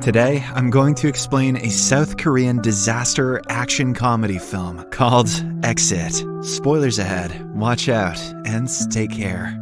Today, I'm going to explain a South Korean disaster action comedy film called Exit. Spoilers ahead, watch out, and take care.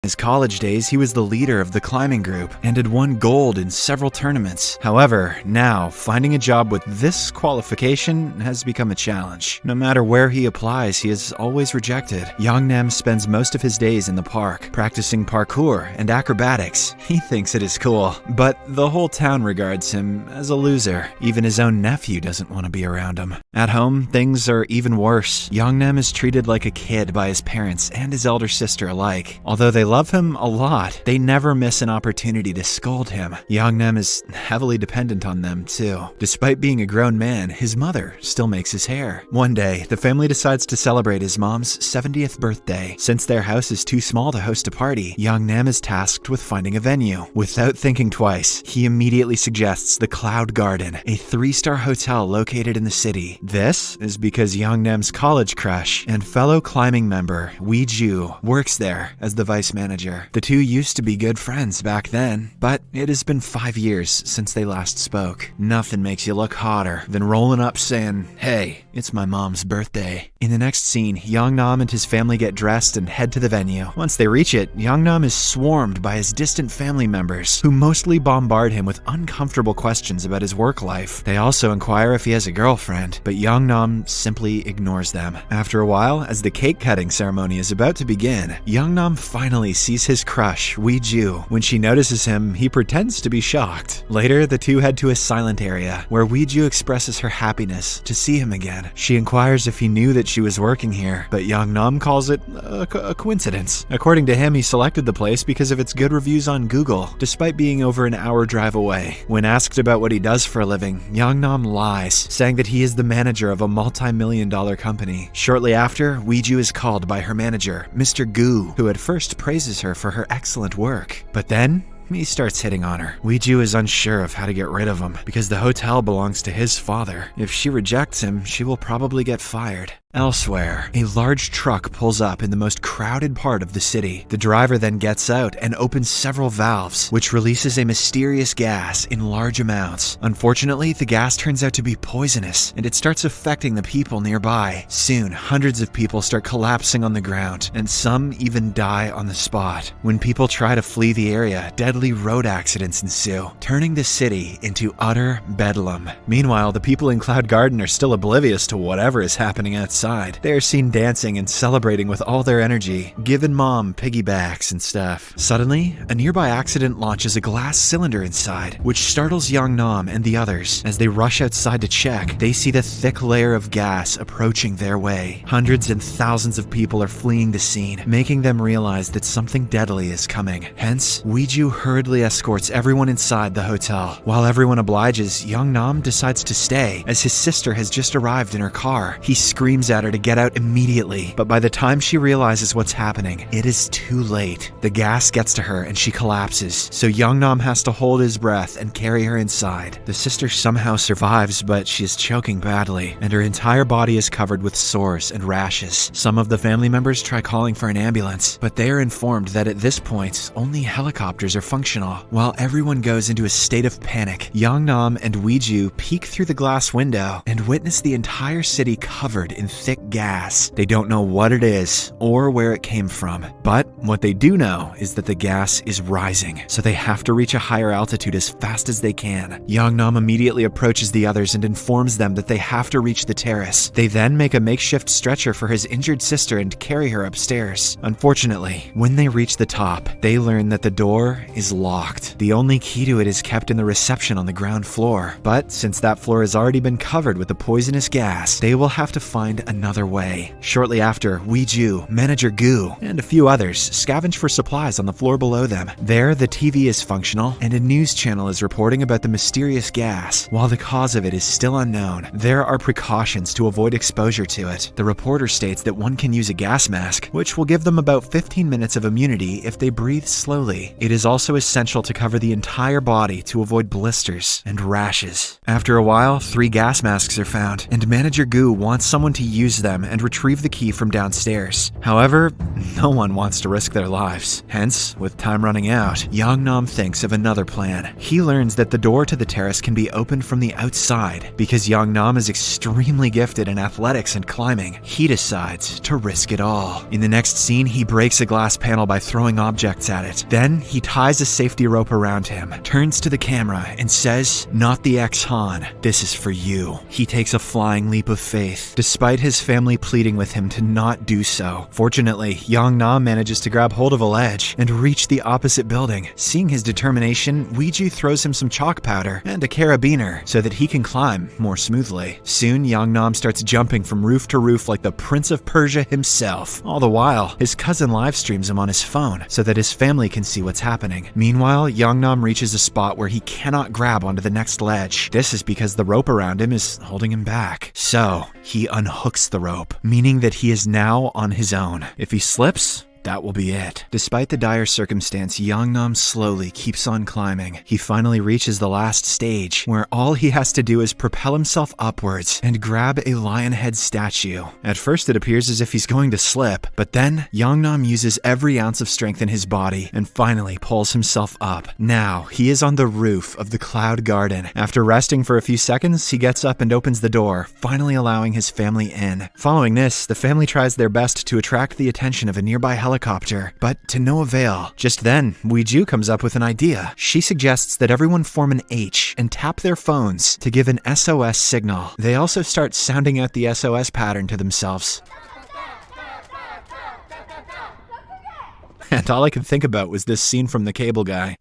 In his college days, he was the leader of the climbing group and had won gold in several tournaments. However, now, finding a job with this qualification has become a challenge. No matter where he applies, he is always rejected. Yong-nam spends most of his days in the park, practicing parkour and acrobatics. He thinks it is cool, but the whole town regards him as a loser. Even his own nephew doesn't want to be around him. At home, things are even worse. Yong-nam is treated like a kid by his parents and his elder sister alike. Although they love him a lot, they never miss an opportunity to scold him. Yong-nam is heavily dependent on them too. Despite being a grown man, his mother still makes his hair. One day, the family decides to celebrate his mom's 70th birthday. Since their house is too small to host a party, Yong-nam is tasked with finding a venue. Without thinking twice, he immediately suggests the Cloud Garden, a 3-star hotel located in the city. This is because Yong-nam's college crush and fellow climbing member, Eui-ju, works there as the vice manager. The two used to be good friends back then, but it has been 5 years since they last spoke. Nothing makes you look hotter than rolling up saying, "Hey, it's my mom's birthday." In the next scene, Yong-nam and his family get dressed and head to the venue. Once they reach it, Yong-nam is swarmed by his distant family members, who mostly bombard him with uncomfortable questions about his work life. They also inquire if he has a girlfriend, but Yong-nam simply ignores them. After a while, as the cake cutting ceremony is about to begin, Yong-nam finally sees his crush, Eui-ju. When she notices him, he pretends to be shocked. Later, the two head to a silent area, where Eui-ju expresses her happiness to see him again. She inquires if he knew that she was working here, but Yong-nam calls it a coincidence. According to him, he selected the place because of its good reviews on Google, despite being over an hour drive away. When asked about what he does for a living, Yong-nam lies, saying that he is the manager of a multi-million-dollar company. Shortly after, Eui-ju is called by her manager, Mr. Gu, who at first praises her for her excellent work. But then, he starts hitting on her. Eui-ju is unsure of how to get rid of him, because the hotel belongs to his father. If she rejects him, she will probably get fired. Elsewhere, a large truck pulls up in the most crowded part of the city. The driver then gets out and opens several valves, which releases a mysterious gas in large amounts. Unfortunately, the gas turns out to be poisonous, and it starts affecting the people nearby. Soon, hundreds of people start collapsing on the ground, and some even die on the spot. When people try to flee the area, deadly road accidents ensue, turning the city into utter bedlam. Meanwhile, the people in Cloud Garden are still oblivious to whatever is happening outside. They are seen dancing and celebrating with all their energy, giving mom piggybacks and stuff. Suddenly, a nearby accident launches a glass cylinder inside, which startles Yong-nam and the others. As they rush outside to check, they see the thick layer of gas approaching their way. Hundreds and thousands of people are fleeing the scene, making them realize that something deadly is coming. Hence, Eui-ju hurriedly escorts everyone inside the hotel. While everyone obliges, Yong-nam decides to stay, as his sister has just arrived in her car. He screams at her to get out immediately, but by the time she realizes what's happening, it is too late. The gas gets to her and she collapses, so Yong-nam has to hold his breath and carry her inside. The sister somehow survives, but she is choking badly, and her entire body is covered with sores and rashes. Some of the family members try calling for an ambulance, but they are informed that at this point, only helicopters are functional. While everyone goes into a state of panic, Yong-nam and Eui-ju peek through the glass window and witness the entire city covered in thick gas. They don't know what it is or where it came from, but what they do know is that the gas is rising, so they have to reach a higher altitude as fast as they can. Yong-nam immediately approaches the others and informs them that they have to reach the terrace. They then make a makeshift stretcher for his injured sister and carry her upstairs. Unfortunately, when they reach the top, they learn that the door is locked. The only key to it is kept in the reception on the ground floor, but since that floor has already been covered with the poisonous gas, they will have to find another way. Shortly after, Eui-ju, Manager Gu, and a few others scavenge for supplies on the floor below them. There, the TV is functional, and a news channel is reporting about the mysterious gas. While the cause of it is still unknown, there are precautions to avoid exposure to it. The reporter states that one can use a gas mask, which will give them about 15 minutes of immunity if they breathe slowly. It is also essential to cover the entire body to avoid blisters and rashes. After a while, 3 gas masks are found, and Manager Gu wants someone to use them and retrieve the key from downstairs. However, no one wants to risk their lives. Hence, with time running out, Yong-nam thinks of another plan. He learns that the door to the terrace can be opened from the outside. Because Yong-nam is extremely gifted in athletics and climbing, he decides to risk it all. In the next scene, he breaks a glass panel by throwing objects at it. Then, he ties a safety rope around him, turns to the camera, and says, "Not the ex-Han, this is for you." He takes a flying leap of faith, despite his family pleading with him to not do so. Fortunately, Yong-nam manages to grab hold of a ledge and reach the opposite building. Seeing his determination, Eui-ju throws him some chalk powder and a carabiner so that he can climb more smoothly. Soon, Yong-nam starts jumping from roof to roof like the Prince of Persia himself. All the while, his cousin live streams him on his phone so that his family can see what's happening. Meanwhile, Yong-nam reaches a spot where he cannot grab onto the next ledge. This is because the rope around him is holding him back. So, he unhooks the rope, meaning that he is now on his own. If he slips, that will be it. Despite the dire circumstance, Yong-nam slowly keeps on climbing. He finally reaches the last stage, where all he has to do is propel himself upwards and grab a lion head statue. At first it appears as if he's going to slip, but then Yong-nam uses every ounce of strength in his body and finally pulls himself up. Now, he is on the roof of the Cloud Garden. After resting for a few seconds, he gets up and opens the door, finally allowing his family in. Following this, the family tries their best to attract the attention of a nearby helicopter, but to no avail. Just then, Eui-ju comes up with an idea. She suggests that everyone form an H and tap their phones to give an SOS signal. They also start sounding out the SOS pattern to themselves. And all I could think about was this scene from The Cable Guy.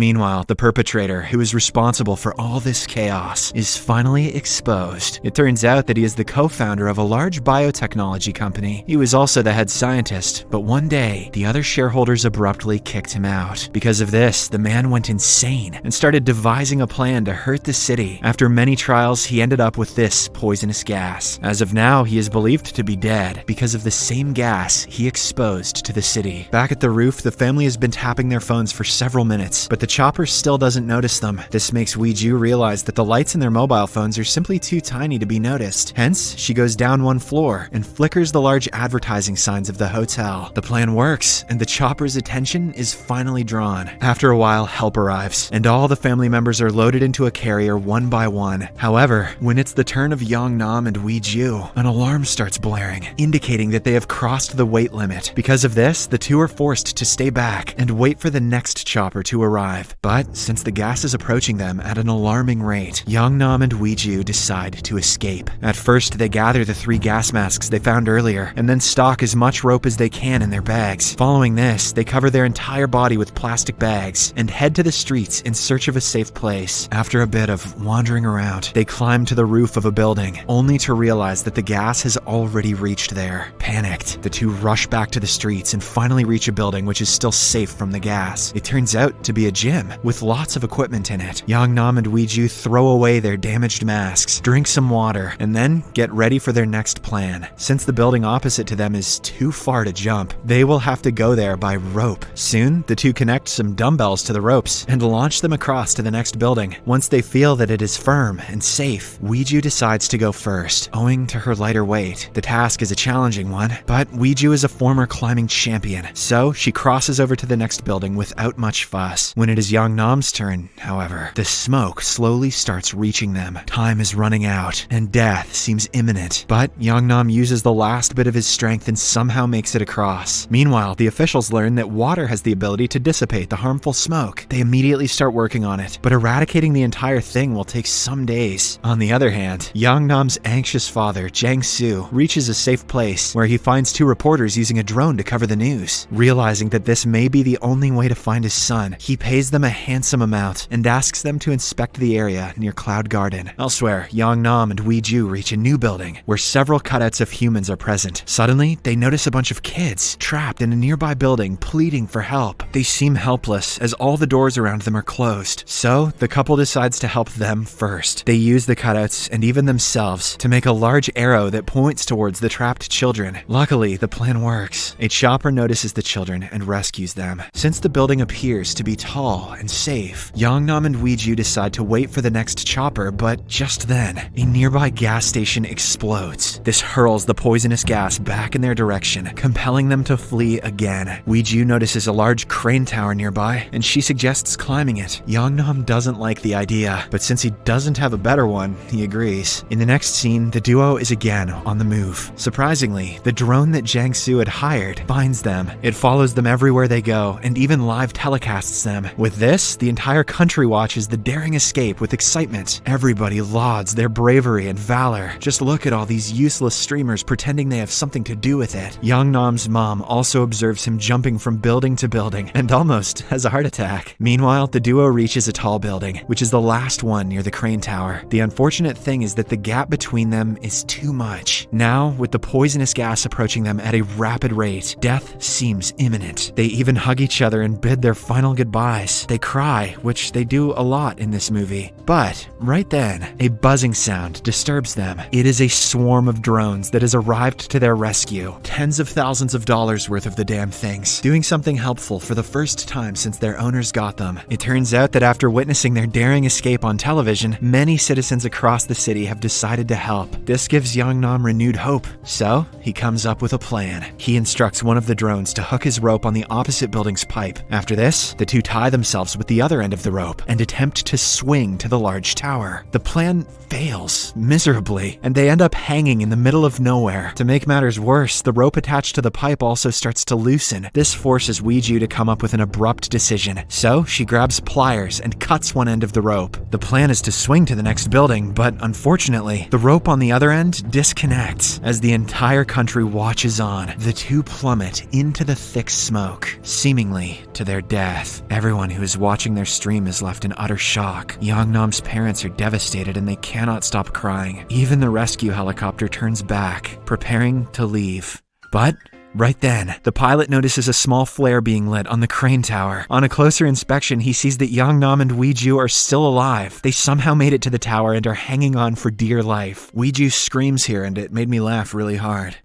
Meanwhile, the perpetrator, who is responsible for all this chaos, is finally exposed. It turns out that he is the co-founder of a large biotechnology company. He was also the head scientist, but one day, the other shareholders abruptly kicked him out. Because of this, the man went insane and started devising a plan to hurt the city. After many trials, he ended up with this poisonous gas. As of now, he is believed to be dead because of the same gas he exposed to the city. Back at the roof, the family has been tapping their phones for several minutes, but the chopper still doesn't notice them. This makes Eui-ju realize that the lights in their mobile phones are simply too tiny to be noticed. Hence, she goes down one floor and flickers the large advertising signs of the hotel. The plan works, and the chopper's attention is finally drawn. After a while, help arrives, and all the family members are loaded into a carrier one by one. However, when it's the turn of Yong-nam and Eui-ju, an alarm starts blaring, indicating that they have crossed the weight limit. Because of this, the two are forced to stay back and wait for the next chopper to arrive. But since the gas is approaching them at an alarming rate, Yong-nam and Eui-ju decide to escape. At first, they gather the 3 gas masks they found earlier, and then stock as much rope as they can in their bags. Following this, they cover their entire body with plastic bags and head to the streets in search of a safe place. After a bit of wandering around, they climb to the roof of a building, only to realize that the gas has already reached there. Panicked, the two rush back to the streets and finally reach a building which is still safe from the gas. It turns out to be a gym with lots of equipment in it. Yong-nam and Eui-ju throw away their damaged masks, drink some water, and then get ready for their next plan. Since the building opposite to them is too far to jump, they will have to go there by rope. Soon, the two connect some dumbbells to the ropes and launch them across to the next building. Once they feel that it is firm and safe, Eui-ju decides to go first, owing to her lighter weight. The task is a challenging one, but Eui-ju is a former climbing champion, so she crosses over to the next building without much fuss. When it is Yong-nam's turn, however, the smoke slowly starts reaching them. Time is running out, and death seems imminent. But Yong-nam uses the last bit of his strength and somehow makes it across. Meanwhile, the officials learn that water has the ability to dissipate the harmful smoke. They immediately start working on it, but eradicating the entire thing will take some days. On the other hand, Yong-nam's anxious father, Jang-soo, reaches a safe place where he finds 2 reporters using a drone to cover the news. Realizing that this may be the only way to find his son, he pays them a handsome amount and asks them to inspect the area near Cloud Garden. Elsewhere, Yong-nam and Eui-ju reach a new building where several cutouts of humans are present. Suddenly, they notice a bunch of kids trapped in a nearby building pleading for help. They seem helpless as all the doors around them are closed, so the couple decides to help them first. They use the cutouts and even themselves to make a large arrow that points towards the trapped children. Luckily, the plan works, A chopper notices the children and rescues them. Since the building appears to be tall and safe, Yong-nam and Eui-ju decide to wait for the next chopper, but just then, a nearby gas station explodes. This hurls the poisonous gas back in their direction, compelling them to flee again. Eui-ju notices a large crane tower nearby, and she suggests climbing it. Yong-nam doesn't like the idea, but since he doesn't have a better one, he agrees. In the next scene, the duo is again on the move. Surprisingly, the drone that Jang-soo had hired finds them. It follows them everywhere they go, and even live telecasts them. With this, the entire country watches the daring escape with excitement. Everybody lauds their bravery and valor. Just look at all these useless streamers pretending they have something to do with it. Yong-nam's mom also observes him jumping from building to building and almost has a heart attack. Meanwhile, the duo reaches a tall building, which is the last one near the crane tower. The unfortunate thing is that the gap between them is too much. Now, with the poisonous gas approaching them at a rapid rate, death seems imminent. They even hug each other and bid their final goodbyes. They cry, which they do a lot in this movie. But right then, a buzzing sound disturbs them. It is a swarm of drones that has arrived to their rescue. Tens of thousands of dollars worth of the damn things, doing something helpful for the first time since their owners got them. It turns out that after witnessing their daring escape on television, many citizens across the city have decided to help. This gives Yong-nam renewed hope. So, he comes up with a plan. He instructs one of the drones to hook his rope on the opposite building's pipe. After this, the two tie themselves with the other end of the rope and attempt to swing to the large tower. The plan fails miserably, and they end up hanging in the middle of nowhere. To make matters worse, the rope attached to the pipe also starts to loosen. This forces Eui-ju to come up with an abrupt decision. So, she grabs pliers and cuts one end of the rope. The plan is to swing to the next building, but unfortunately, the rope on the other end disconnects. As the entire country watches on, the two plummet into the thick smoke, seemingly to their death. Everyone who is watching their stream is left in utter shock. Yong-nam's parents are devastated and they cannot stop crying. Even the rescue helicopter turns back, preparing to leave. But right then, the pilot notices a small flare being lit on the crane tower. On a closer inspection, he sees that Yong-nam and Eui-ju are still alive. They somehow made it to the tower and are hanging on for dear life. Eui-ju screams here, and it made me laugh really hard.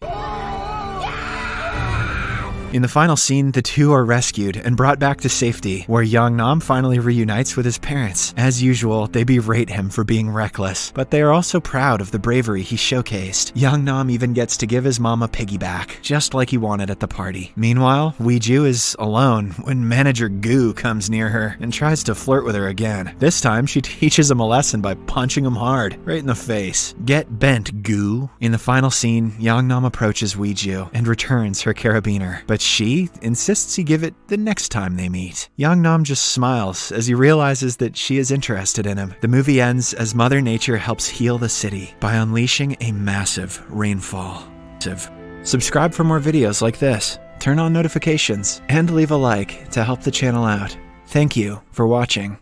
In the final scene, the two are rescued and brought back to safety, where Yong-nam finally reunites with his parents. As usual, they berate him for being reckless, but they are also proud of the bravery he showcased. Yong-nam even gets to give his mom a piggyback, just like he wanted at the party. Meanwhile, Eui-ju is alone when manager Gu comes near her and tries to flirt with her again. This time, she teaches him a lesson by punching him hard, right in the face. Get bent, Gu. In the final scene, Yong-nam approaches Eui-ju and returns her carabiner, but she insists he give it the next time they meet. Yong-nam just smiles as he realizes that she is interested in him. The movie ends as Mother Nature helps heal the city by unleashing a massive rainfall. Subscribe for more videos like this, turn on notifications, and leave a like to help the channel out. Thank you for watching.